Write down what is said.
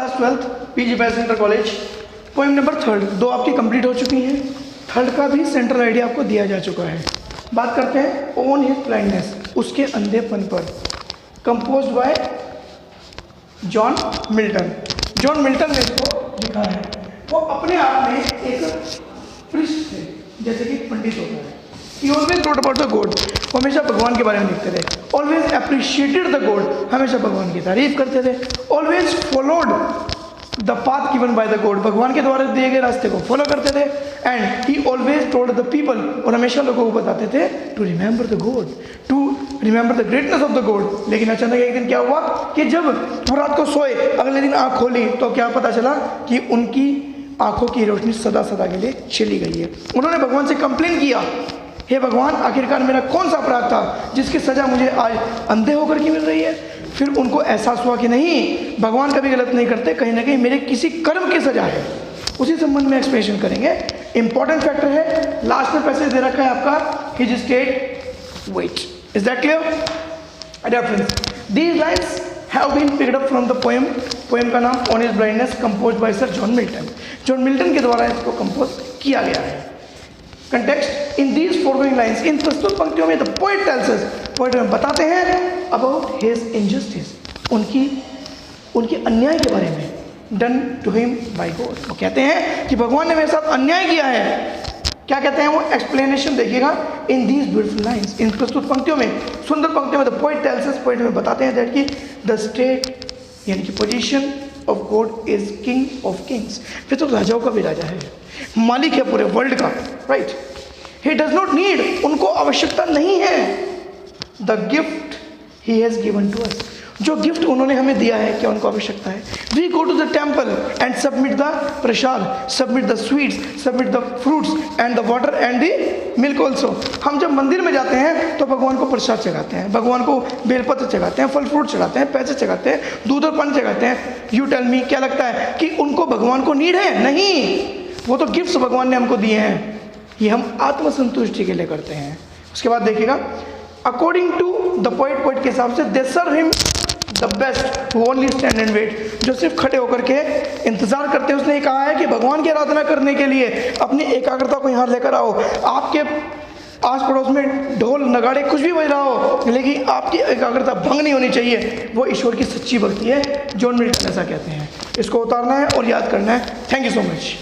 Class 12th PG batch centre college. Poem number 3 दो आपकी complete हो चुकी हैं, थर्ड का भी सेंट्रल आइडिया आपको दिया जा चुका है। बात करते हैं ओन हिज ब्लाइंडनेस, उसके अंधेपन पर, compose bye John Milton. John Milton ने इसको लिखा है। वो अपने आप में एक प्रिस्ट थे, जैसे कि पंडित होता है। He always wrote about the God, वो हमेशा भगवान के बारे में लिखते थे। Always appreciated the God, हमेशा भगवान की तारीफ करते थे। Always followed the path given by the God, भगवान के द्वारा दिए गए रास्ते को फॉलो करते थे। And he always told the people, और हमेशा लोगों को बताते थे to remember the God, to remember the greatness of the God। लेकिन अचानक एक दिन क्या हुआ कि जब वो रात को सोए, अगले दिन आँख खोली तो क्या पता चला कि उनकी आंखों की रोशनी सदा सदा के लिए चली गई है। उन्होंने भगवान से कंप्लेन किया, हे भगवान, आखिरकार मेरा कौन सा अपराध था जिसकी सज़ा मुझे आज अंधे होकर की मिल रही है। फिर उनको एहसास हुआ कि नहीं, भगवान कभी गलत नहीं करते, कहीं ना कहीं मेरे किसी कर्म की सज़ा है। उसी संबंध में एक्सप्लेनेशन करेंगे। इंपॉर्टेंट फैक्टर है, लास्ट में पैसेज दे रखा है आपका, his state wait. Is that clear? Reference, these lines have been picked up from the poem. Poem का नाम on his blindness, compose by sir John Milton. John Milton के द्वारा इसको कंपोज किया गया है। Context, in these following lines, इन प्रस्तुत पंक्तियों में the poet tells us, poet हमें बताते हैं अबाउट हिज इनजस्टिस, उनकी अन्याय के बारे में, done to him by God. वो कहते हैं कि भगवान ने मेरे साथ अन्याय किया है। क्या कहते हैं वो? एक्सप्लेनेशन देखिएगा। इन दीज ब्यूटीफुल लाइन्स, इन प्रस्तुत पंक्तियों में, सुंदर पंक्तियों में the poet tells us, poet हमें बताते हैं दैट कि द स्टेट यानी कि position of God is king of Kings. फिर तो राजाओं का भी राजा है, मालिक है पूरे वर्ल्ड का, right. He does not need, उनको आवश्यकता नहीं है। The gift he has given to us, जो गिफ्ट उन्होंने हमें दिया है, क्या उनको आवश्यकता है? We go to the temple and submit the prasad, submit the sweets, submit the fruits and the water and the milk also. हम जब मंदिर में जाते हैं तो भगवान को प्रसाद चढ़ाते हैं, भगवान को बेलपत्र चढ़ाते हैं, फल फ्रूट चढ़ाते हैं, पैसे चढ़ाते हैं, दूध और पानी चढ़ाते हैं। यू टेल मी, क्या लगता है कि उनको भगवान को नीड है? नहीं, वो तो गिफ्ट्स भगवान ने हमको दिए हैं, ये हम आत्मसंतुष्टि के लिए करते हैं। उसके बाद देखिएगा, according to the poet, poet के हिसाब से, they serve him the best who only stand and wait, जो सिर्फ खड़े होकर के इंतजार करते हैं। उसने ये कहा है कि भगवान की आराधना करने के लिए अपनी एकाग्रता को यहाँ लेकर आओ। आपके आस पड़ोस में ढोल नगाड़े कुछ भी बज रहा हो, लेकिन आपकी एकाग्रता भंग नहीं होनी चाहिए। वो ईश्वर की सच्ची भक्ति है। जॉन मिल्टन ऐसा कहते हैं। इसको उतारना है और याद करना है। Thank you so much.